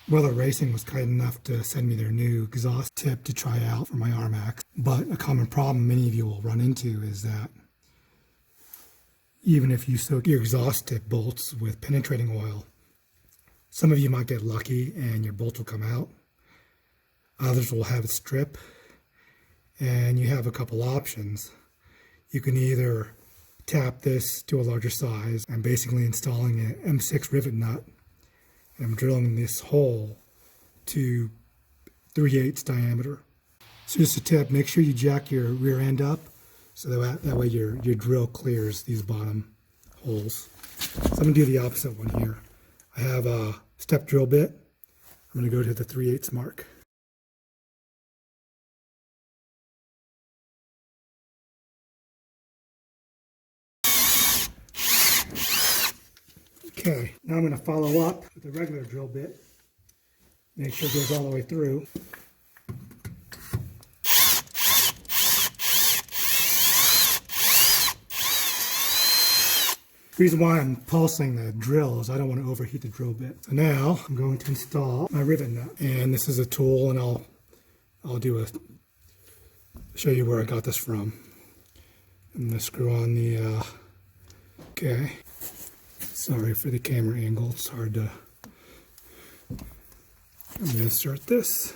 Welded Racing was kind enough to send me their new exhaust tip to try out for my R-Max. But a common problem many of you will run into is that even if you soak your exhaust tip bolts with penetrating oil, some of you might get lucky and your bolts will come out. Others will have it strip, and you have a couple options. You can either tap this to a larger size. I'm basically installing an M6 rivet nut, and I'm drilling this hole to 3/8 diameter. So just a tip, make sure you jack your rear end up so that way your drill clears these bottom holes. So I'm going to do the opposite one here. I have a step drill bit. I'm going to go to the 3/8 mark. Okay, now I'm going to follow up with a regular drill bit. Make sure it goes all the way through. The reason why I'm pulsing the drill is I don't want to overheat the drill bit. So now I'm going to install my rivet nut. And this is a tool, and I'll show you where I got this from. I'm going to screw on the, okay. Sorry for the camera angle, it's hard to, I'm going to insert this.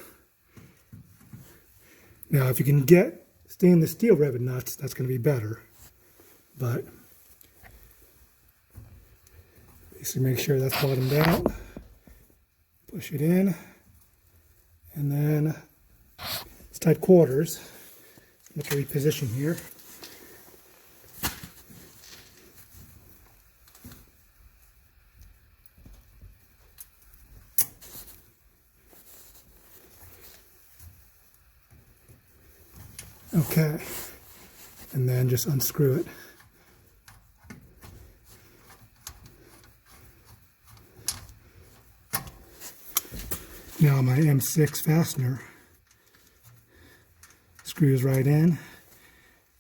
Now if you can get stainless steel rivet nuts, that's going to be better. But basically make sure that's bottomed out, push it in, and then it's tight quarters. I'm going to reposition here. Okay, and then just unscrew it. Now my M6 fastener screws right in,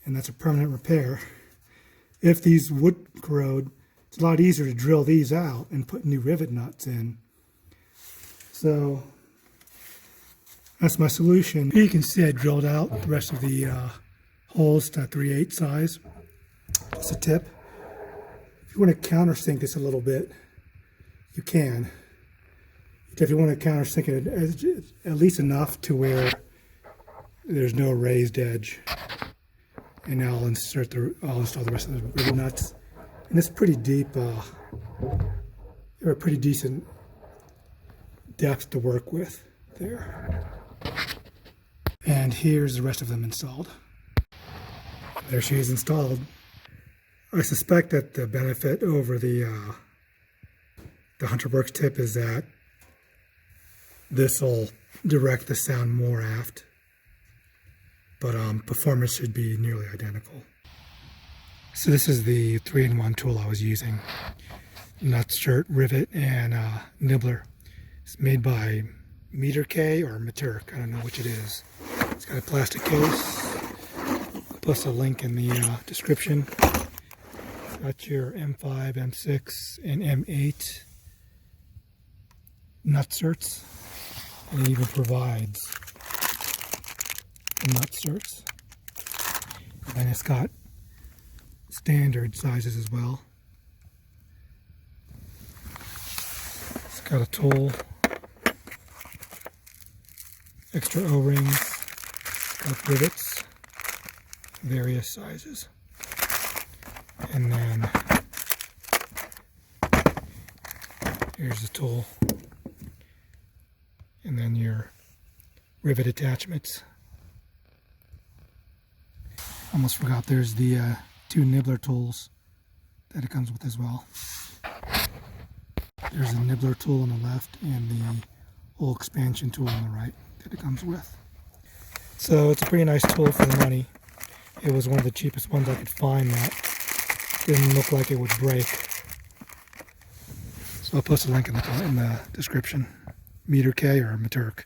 and that's a permanent repair. If these would corrode, it's a lot easier to drill these out and put new rivet nuts in. So that's my solution. Here you can see I drilled out the rest of the holes to 3/8 size. That's a tip. If you want to countersink this a little bit, you can. If you want to countersink it at least enough to where there's no raised edge. And now I'll install the rest of the rivet nuts. And it's pretty deep. They're a pretty decent depth to work with there. And here's the rest of them installed. There she is installed. I suspect that the benefit over the Hunterworks tip is that this will direct the sound more aft, but performance should be nearly identical. So this is the 3-in-1 tool I was using. Nut, skirt, rivet, and nibbler. It's made by Meter K or Maturk, I don't know which it is. It's got a plastic case, plus a link in the description. Got your M5, M6, and M8 nut certs, and it even provides the nut certs. And then it's got standard sizes as well. It's got a tool, extra O-rings, got rivets, various sizes, and then here's the tool, and then your rivet attachments. Almost forgot there's the 2 nibbler tools that it comes with as well. There's a nibbler tool on the left and the hole expansion tool on the right that it comes with. So it's a pretty nice tool for the money. It was one of the cheapest ones I could find that didn't look like it would break. So I'll post a link in the description. Meter K or Maturk.